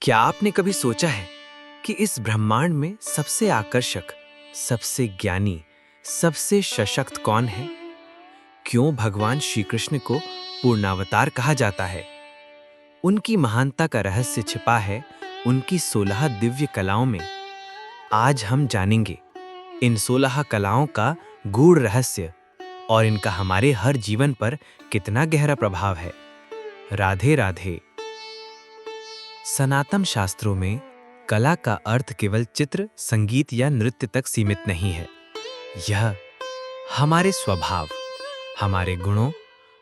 क्या आपने कभी सोचा है कि इस ब्रह्मांड में सबसे आकर्षक, सबसे ज्ञानी, सबसे सशक्त कौन है? क्यों भगवान श्री कृष्ण को पूर्णावतार कहा जाता है? उनकी महानता का रहस्य छिपा है उनकी 16 दिव्य कलाओं में। आज हम जानेंगे इन 16 कलाओं का गूढ़ रहस्य और इनका हमारे हर जीवन पर कितना गहरा प्रभाव है। राधे राधे। सनातन शास्त्रों में कला का अर्थ केवल चित्र, संगीत या नृत्य तक सीमित नहीं है। यह हमारे स्वभाव, हमारे गुणों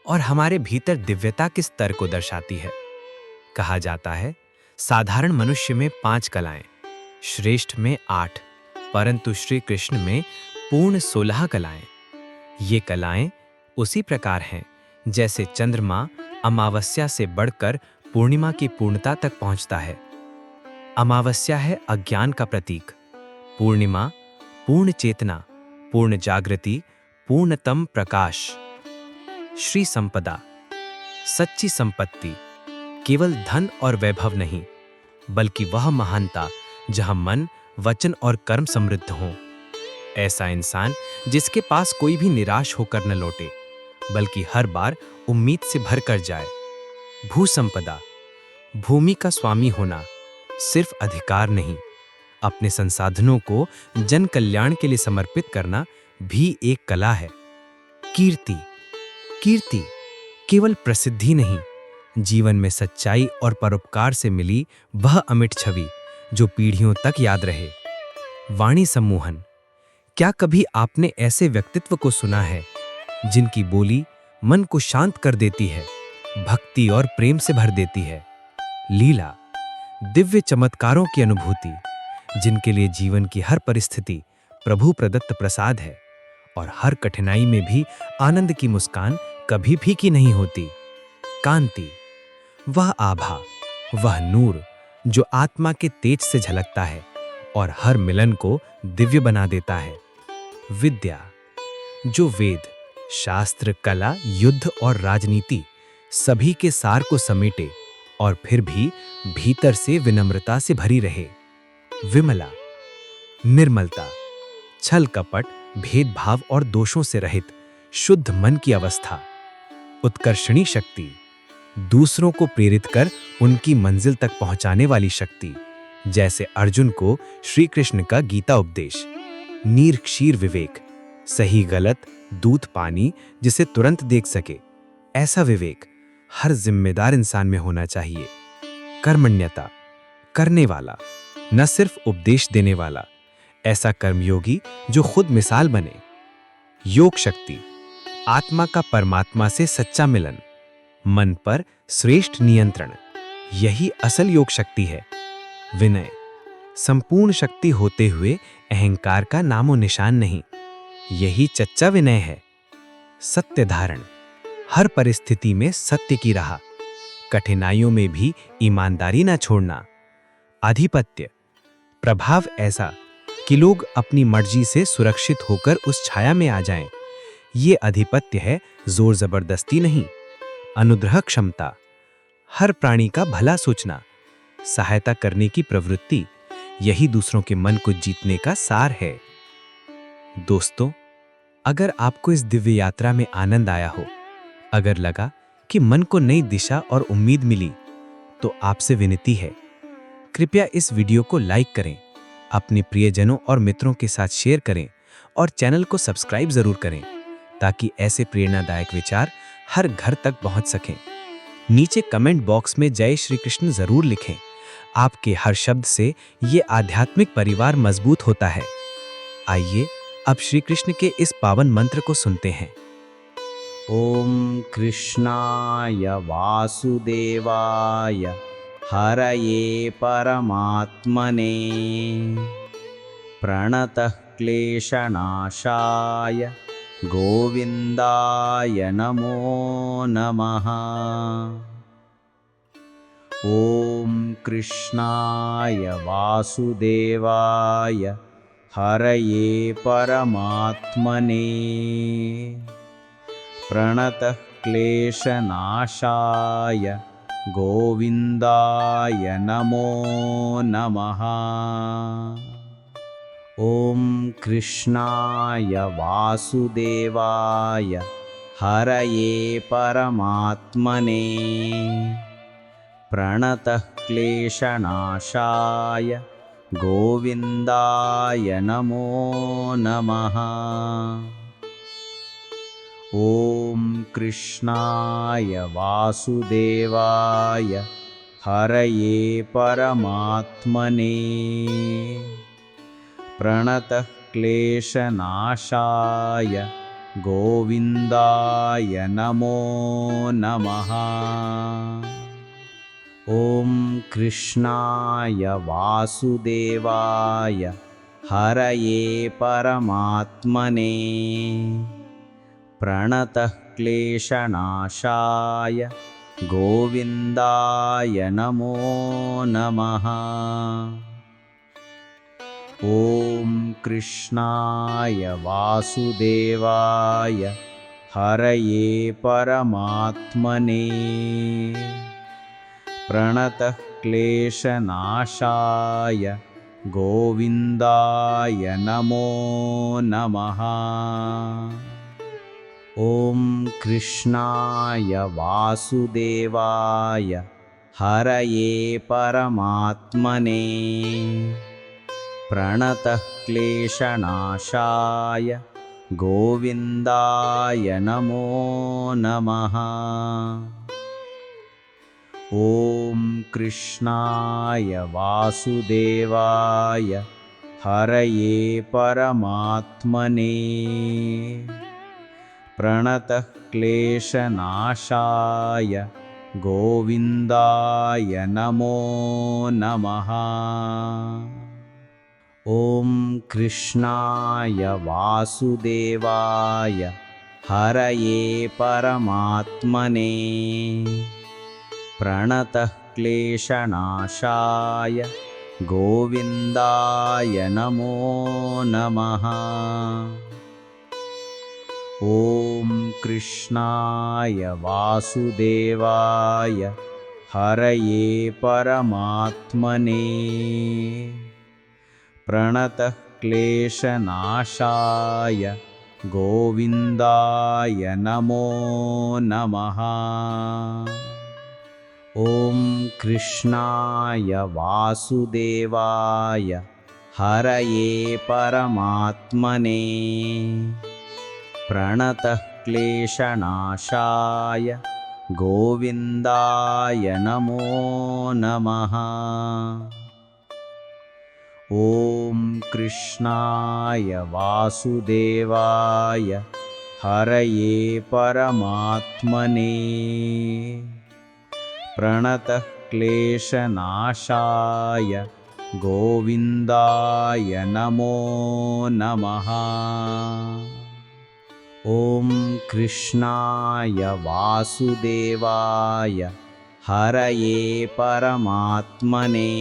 और हमारे भीतर दिव्यता के स्तर को दर्शाती है। कहा जाता है, साधारण मनुष्य में 5 कलाएं, श्रेष्ठ में 8, परंतु श्री कृष्ण में पूर्ण 16 कलाएं। ये कलाएं उसी प्रकार हैं जैसे चंद्रमा अमावस्या से बढ़कर पूर्णिमा की पूर्णता तक पहुंचता है। अमावस्या है अज्ञान का प्रतीक, पूर्णिमा पूर्ण चेतना, पूर्ण जागृति, पूर्णतम प्रकाश। श्री संपदा, सच्ची संपत्ति, केवल धन और वैभव नहीं, बल्कि वह महानता जहां मन, वचन और कर्म समृद्ध हों। ऐसा इंसान जिसके पास कोई भी निराश होकर न लौटे, बल्कि हर बार उम्मीद से भरकर जाए। भू संपदा, भूमि का स्वामी होना, सिर्फ अधिकार नहीं, अपने संसाधनों को जन कल्याण के लिए समर्पित करना भी एक कला है। कीर्ति, कीर्ति केवल प्रसिद्धि नहीं, जीवन में सच्चाई और परोपकार से मिली वह अमिट छवि जो पीढ़ियों तक याद रहे। वाणी सम्मोहन, क्या कभी आपने ऐसे व्यक्तित्व को सुना है जिनकी बोली मन को शांत कर देती है, भक्ति और प्रेम से भर देती है? लीला, दिव्य चमत्कारों की अनुभूति, जिनके लिए जीवन की हर परिस्थिति प्रभु प्रदत्त प्रसाद है और हर कठिनाई में भी आनंद की मुस्कान कभी फीकी नहीं होती। कांति, वह आभा, वह नूर जो आत्मा के तेज से झलकता है और हर मिलन को दिव्य बना देता है। विद्या, जो वेद, शास्त्र, कला, युद्ध और राजनीति सभी के सार को समेटे और फिर भी भीतर से विनम्रता से भरी रहे। विमला, निर्मलता, छल कपट, भेदभाव और दोषों से रहित शुद्ध मन की अवस्था। उत्कर्षणी शक्ति, दूसरों को प्रेरित कर उनकी मंजिल तक पहुंचाने वाली शक्ति, जैसे अर्जुन को श्री कृष्ण का गीता उपदेश। नीर क्षीर विवेक, सही गलत, दूध पानी जिसे तुरंत देख सके, ऐसा विवेक हर जिम्मेदार इंसान में होना चाहिए। कर्मण्यता, करने वाला, न सिर्फ उपदेश देने वाला, ऐसा कर्मयोगी जो खुद मिसाल बने। योग शक्ति, आत्मा का परमात्मा से सच्चा मिलन, मन पर श्रेष्ठ नियंत्रण, यही असल योग शक्ति है। विनय, संपूर्ण शक्ति होते हुए अहंकार का नामो निशान नहीं, यही सच्चा विनय है। सत्य धारण, हर परिस्थिति में सत्य की राह, कठिनाइयों में भी ईमानदारी ना छोड़ना। आधिपत्य, प्रभाव ऐसा कि लोग अपनी मर्जी से सुरक्षित होकर उस छाया में आ जाएं, ये आधिपत्य है, जोर जबरदस्ती नहीं। अनुग्रह क्षमता, हर प्राणी का भला सोचना, सहायता करने की प्रवृत्ति, यही दूसरों के मन को जीतने का सार है। दोस्तों, अगर आपको इस दिव्य यात्रा में आनंद आया हो, अगर लगा कि मन को नई दिशा और उम्मीद मिली, तो आपसे विनती है, कृपया इस वीडियो को लाइक करें, अपने प्रियजनों और मित्रों के साथ शेयर करें और चैनल को सब्सक्राइब जरूर करें ताकि ऐसे प्रेरणादायक विचार हर घर तक पहुंच सकें। नीचे कमेंट बॉक्स में जय श्री कृष्ण जरूर लिखें। आपके हर शब्द से ये आध्यात्मिक परिवार मजबूत होता है। आइए अब श्री कृष्ण के इस पावन मंत्र को सुनते हैं। ॐ कृष्णाय वासुदेवाय हरये परमात्मने प्रणतः क्लेशनाशाय गोविन्दाय नमो नमः। ॐ कृष्णाय वासुदेवाय हरये परमात्मने प्रणतः क्लेशनाशाय गोविन्दाय नमो नमः। ॐ कृष्णाय वासुदेवाय हरये परमात्मने प्रणतः क्लेशनाशाय गोविन्दाय नमो नमः। ॐ कृष्णाय वासुदेवाय हरये परमात्मने प्रणतः क्लेशनाशाय गोविन्दाय नमो नमः। ॐ कृष्णाय वासुदेवाय हरये परमात्मने प्रणतः क्लेशनाशाय गोविन्दाय नमो नमः। ॐ कृष्णाय वासुदेवाय हरये परमात्मने प्रणतः क्लेशनाशाय गोविन्दाय नमो नमः। ॐ कृष्णाय वासुदेवाय हरये परमात्मने प्रणतः क्लेशनाशाय गोविन्दाय नमो नमः। ॐ कृष्णाय वासुदेवाय हरये परमात्मने प्रणतः क्लेशनाशाय गोविन्दाय नमो नमः। ॐ कृष्णाय वासुदेवाय हरये परमात्मने प्रणतः क्लेशनाशाय गोविन्दाय नमो नमः। ॐ कृष्णाय वासुदेवाय हरये परमात्मने प्रणतः क्लेशनाशाय गोविन्दाय नमो नमः। ॐ कृष्णाय वासुदेवाय हरये परमात्मने प्रणतः क्लेशनाशाय गोविन्दाय नमो नमः। ॐ कृष्णाय वासुदेवाय हरये परमात्मने प्रणतः क्लेशनाशाय गोविन्दाय नमो नमः। ॐ कृष्णाय वासुदेवाय हरये परमात्मने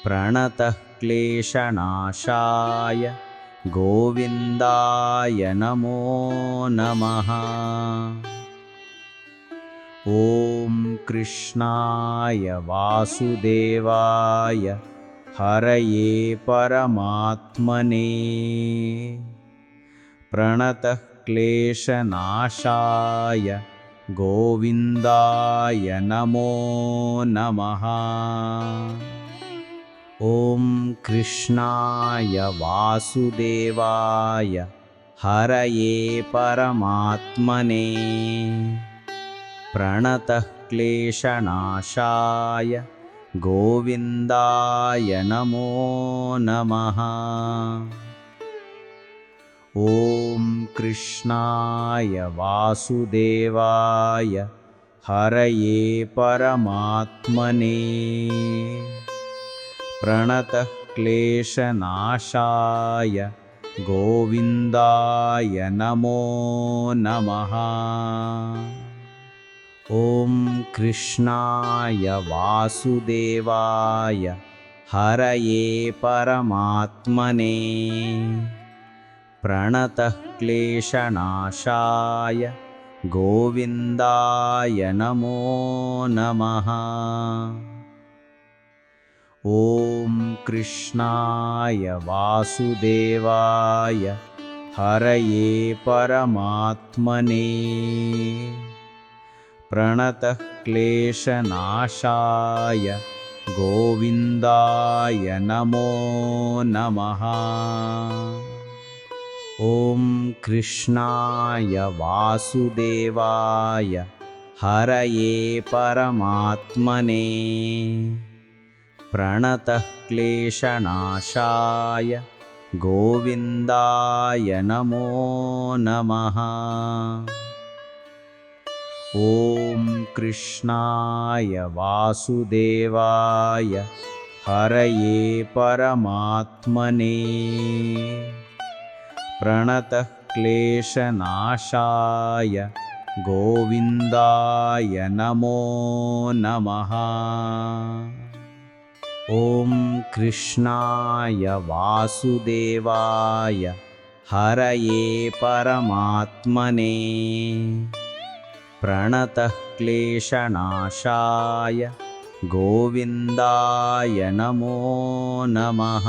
प्रणतः क्लेशनाशाय गोविन्दाय नमो नमः। ॐ कृष्णाय वासुदेवाय हरये परमात्मने प्रणतः क्लेशनाशाय गोविन्दाय नमो नमः। ॐ कृष्णाय वासुदेवाय हरये परमात्मने प्रणतः क्लेशनाशाय गोविन्दाय नमो नमः। ॐ कृष्णाय वासुदेवाय हरये परमात्मने प्रणतः क्लेशनाशाय गोविन्दाय नमो नमः। ॐ कृष्णाय वासुदेवाय हरये परमात्मने प्रणतः क्लेशनाशाय गोविन्दाय नमो नमः। ॐ कृष्णाय वासुदेवाय हरये परमात्मने प्रणतः क्लेशनाशाय गोविन्दाय नमो नमः। ॐ कृष्णाय वासुदेवाय हरये परमात्मने प्रणतः क्लेशनाशाय गोविन्दाय नमो नमः। ॐ कृष्णाय वासुदेवाय हरये परमात्मने प्रणतः क्लेशनाशाय गोविन्दाय नमो नमः। ॐ कृष्णाय वासुदेवाय हरये परमात्मने प्रणतः क्लेशनाशाय गोविन्दाय नमो नमः।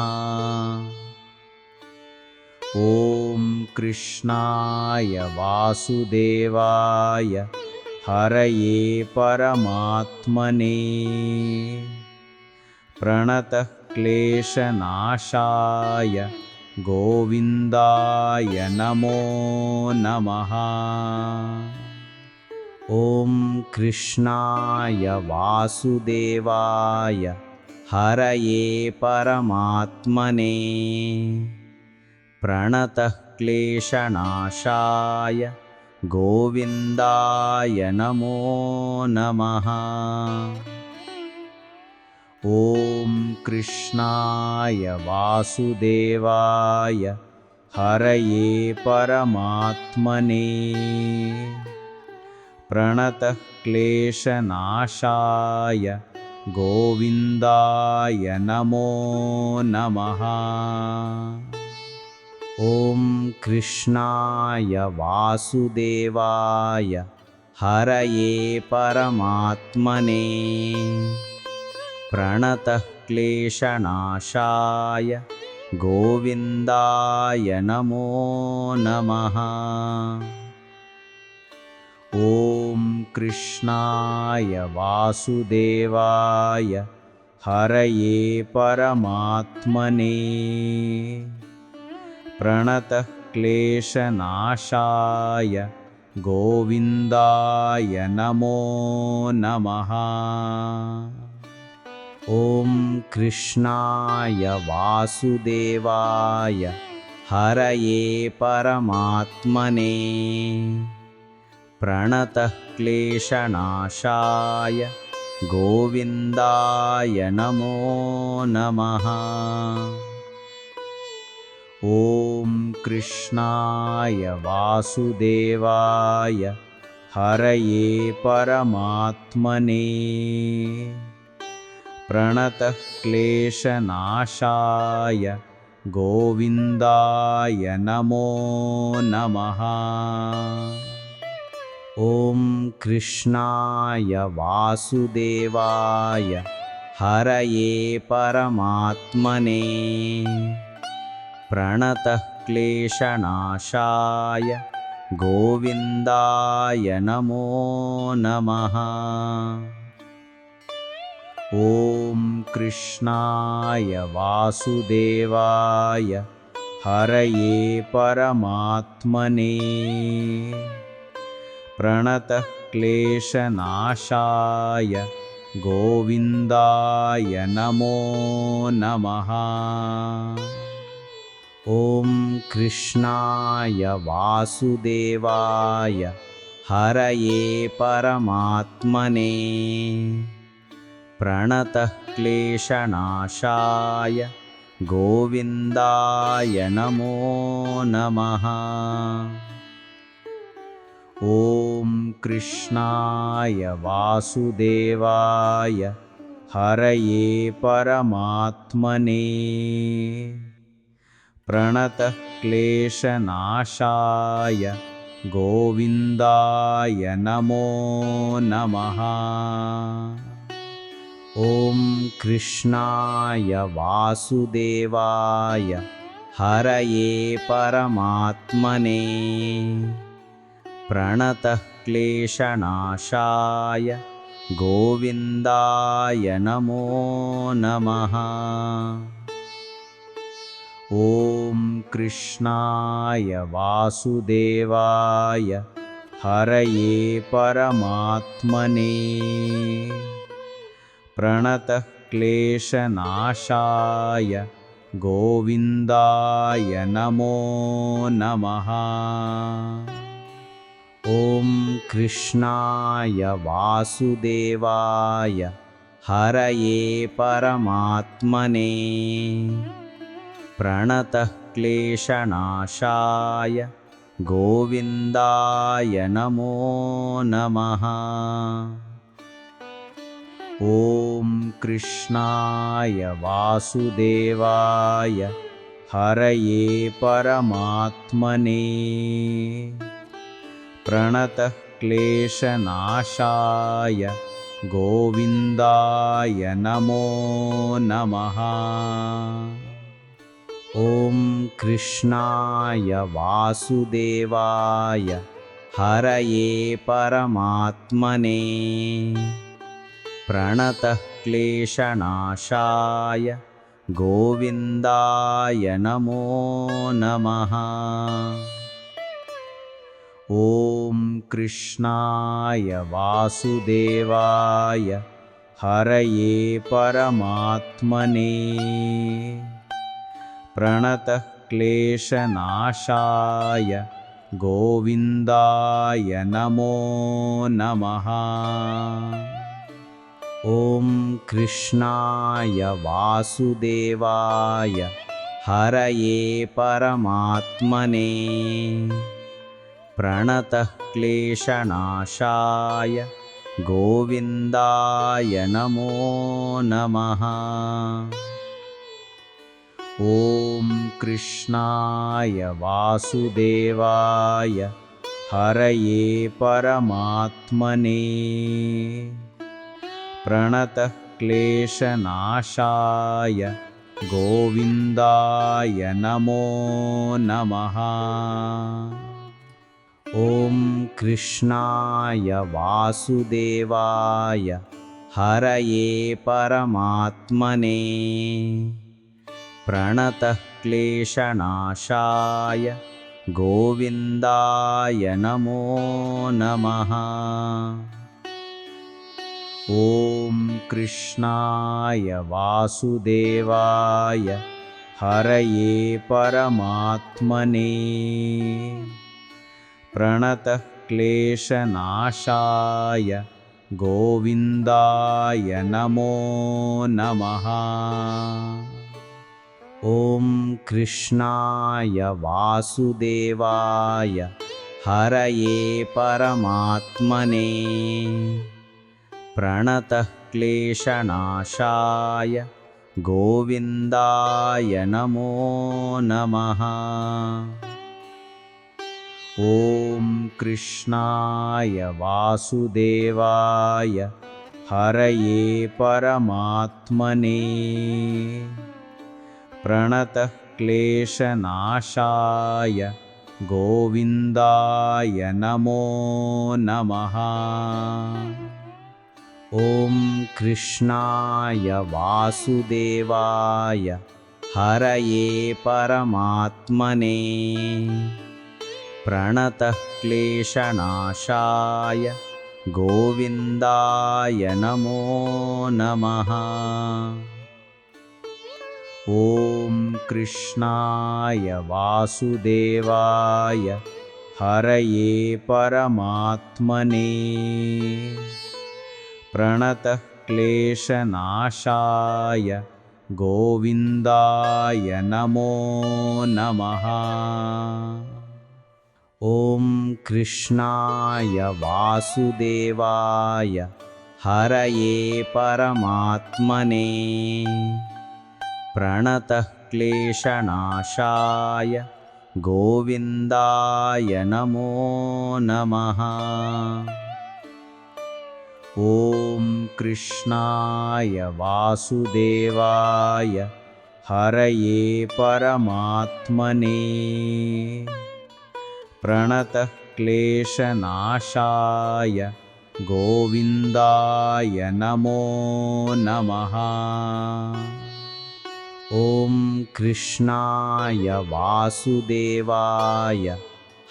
ॐ कृष्णाय वासुदेवाय हरये परमात्मने प्रणतः क्लेशनाशाय गोविन्दाय नमो नमः। ॐ कृष्णाय वासुदेवाय हरये परमात्मने प्रणतः क्लेशनाशाय गोविन्दाय नमो नमः। ॐ कृष्णाय वासुदेवाय हरये परमात्मने प्रणतः क्लेशनाशाय गोविन्दाय नमो नमः। ॐ कृष्णाय वासुदेवाय हरये परमात्मने प्रणतः क्लेशनाशाय गोविन्दाय नमो नमः। ॐ कृष्णाय वासुदेवाय हरये परमात्मने प्रणतः क्लेशनाशाय गोविन्दाय नमो नमः। ॐ कृष्णाय वासुदेवाय हरये परमात्मने प्रणतः क्लेशनाशाय गोविन्दाय नमो नमः। ॐ कृष्णाय वासुदेवाय हरये परमात्मने प्रणतः क्लेशनाशाय गोविन्दाय नमो नमः। ॐ कृष्णाय वासुदेवाय हरये परमात्मने प्रणतः क्लेशनाशाय गोविन्दाय नमो नमः। ॐ कृष्णाय वासुदेवाय हरये परमात्मने प्रणतः क्लेशनाशाय गोविन्दाय नमो नमः। ॐ कृष्णाय वासुदेवाय हरये परमात्मने प्रणतः क्लेशनाशाय गोविन्दाय नमो नमः। ॐ कृष्णाय वासुदेवाय हरये परमात्मने प्रणतः क्लेशनाशाय गोविन्दाय नमो नमः। ॐ कृष्णाय वासुदेवाय हरये परमात्मने प्रणतः क्लेशनाशाय गोविन्दाय नमो नमः। ॐ कृष्णाय वासुदेवाय हरये परमात्मने प्रणतः क्लेशनाशाय गोविन्दाय नमो नमः। ॐ कृष्णाय वासुदेवाय हरये परमात्मने प्रणतः क्लेशनाशाय गोविन्दाय नमो नमः। ॐ कृष्णाय वासुदेवाय हरये परमात्मने प्रणतः क्लेशनाशाय गोविन्दाय नमो नमः। ॐ कृष्णाय वासुदेवाय हरये परमात्मने प्रणतः क्लेशनाशाय गोविन्दाय नमो नमः। ॐ कृष्णाय वासुदेवाय हरये परमात्मने प्रणतः क्लेशनाशाय गोविन्दाय नमो नमः। ॐ कृष्णाय वासुदेवाय हरये परमात्मने प्रणतः क्लेशनाशाय गोविन्दाय नमो नमः। ॐ कृष्णाय वासुदेवाय हरये परमात्मने प्रणतः क्लेशनाशाय गोविन्दाय नमो नमः। ॐ कृष्णाय वासुदेवाय हरये परमात्मने प्रणतः क्लेशनाशाय गोविन्दाय नमो नमः। ॐ कृष्णाय वासुदेवाय हरये परमात्मने प्रणतः क्लेशनाशाय गोविन्दाय नमो नमः। ॐ कृष्णाय वासुदेवाय हरये परमात्मने प्रणतः क्लेशनाशाय गोविन्दाय नमो नमः। ॐ कृष्णाय वासुदेवाय हरये परमात्मने प्रणतः क्लेशनाशाय गोविन्दाय नमो नमः। ॐ कृष्णाय वासुदेवाय हरये परमात्मने प्रणतः क्लेशनाशाय गोविन्दाय नमो नमः। ॐ कृष्णाय वासुदेवाय हरये परमात्मने प्रणतः क्लेशनाशाय गोविन्दाय नमो नमः। ॐ कृष्णाय वासुदेवाय हरये परमात्मने प्रणतः क्लेशनाशाय गोविन्दाय नमो नमः। ॐ कृष्णाय वासुदेवाय हरये परमात्मने प्रणतः क्लेशनाशाय गोविन्दाय नमो नमः। ॐ कृष्णाय वासुदेवाय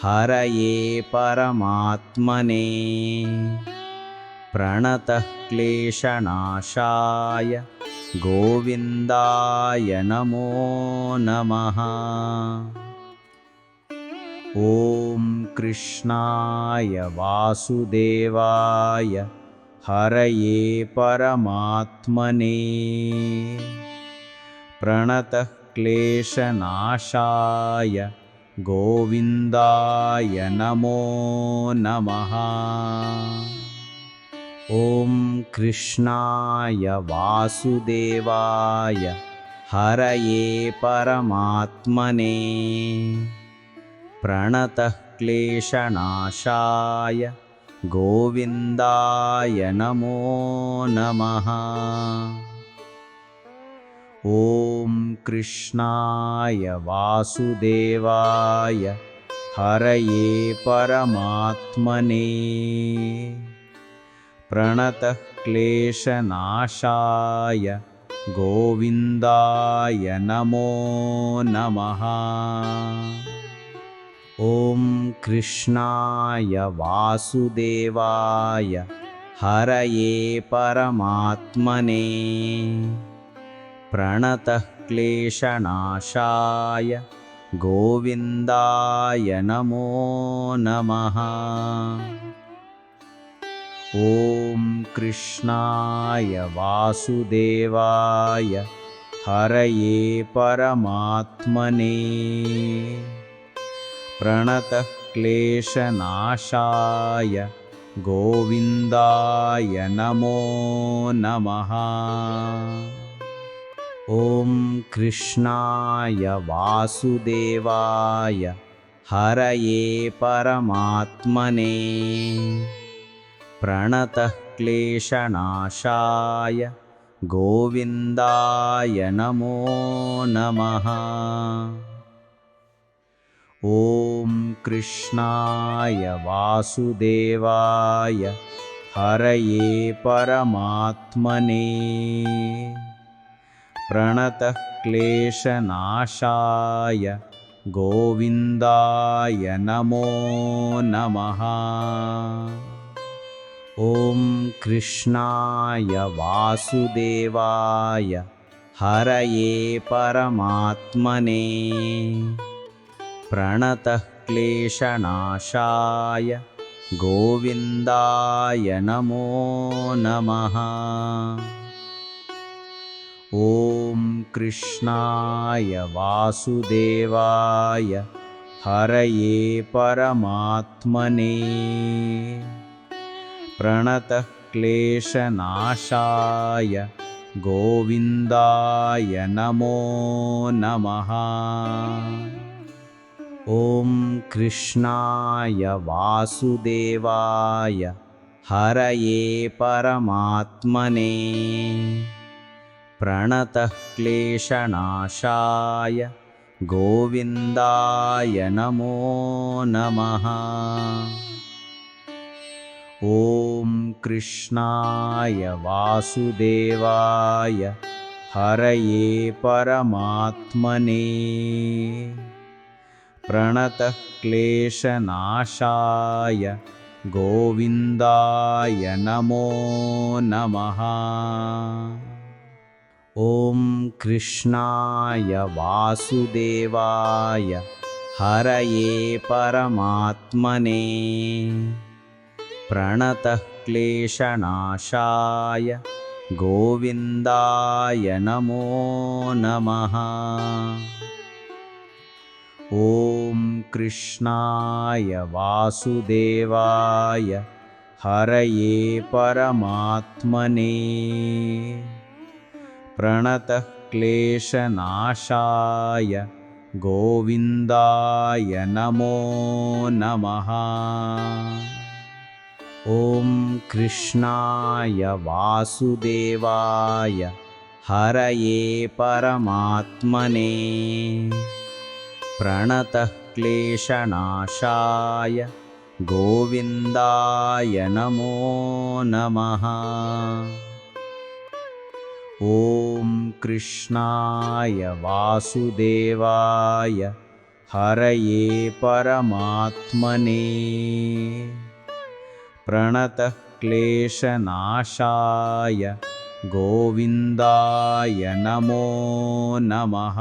हरये परमात्मने प्रणतः क्लेशनाशाय गोविन्दाय नमो नमः। ॐ कृष्णाय वासुदेवाय हरये परमात्मने प्रणतः क्लेशनाशाय गोविन्दाय नमो नमः। ॐ कृष्णाय वासुदेवाय हरये परमात्मने प्रणतः क्लेशनाशाय गोविन्दाय नमो नमः। ॐ कृष्णाय वासुदेवाय हरये परमात्मने प्रणतः क्लेशनाशाय गोविन्दाय नमो नमः। ॐ कृष्णाय वासुदेवाय हरये परमात्मने प्रणतः क्लेशनाशाय गोविन्दाय नमो नमः। ॐ कृष्णाय वासुदेवाय हरये परमात्मने प्रणतः क्लेशनाशाय गोविन्दाय नमो नमः। ॐ कृष्णाय वासुदेवाय हरये परमात्मने प्रणतः क्लेशनाशाय गोविन्दाय नमो नमः। ॐ कृष्णाय वासुदेवाय हरये परमात्मने प्रणतः क्लेशनाशाय गोविन्दाय नमो नमः। ॐ कृष्णाय वासुदेवाय हरये परमात्मने प्रणतः क्लेशनाशाय गोविन्दाय नमो नमः। ॐ कृष्णाय वासुदेवाय हरये परमात्मने प्रणतः क्लेशनाशाय गोविन्दाय नमो नमः। ॐ कृष्णाय वासुदेवाय हरये परमात्मने प्रणतः क्लेशनाशाय गोविन्दाय नमो नमः। ॐ कृष्णाय वासुदेवाय हरये परमात्मने प्रणतः क्लेशनाशाय गोविन्दाय नमो नमः। ॐ कृष्णाय वासुदेवाय हरये परमात्मने प्रणतः क्लेशनाशाय गोविन्दाय नमो नमः। ॐ कृष्णाय वासुदेवाय हरये परमात्मने प्रणतः क्लेशनाशाय गोविन्दाय नमो नमः। ॐ कृष्णाय वासुदेवाय हरये परमात्मने प्रणतः क्लेशनाशाय गोविन्दाय नमो नमः। ॐ कृष्णाय वासुदेवाय हरये परमात्मने प्रणतः क्लेशनाशाय गोविन्दाय नमो नमः।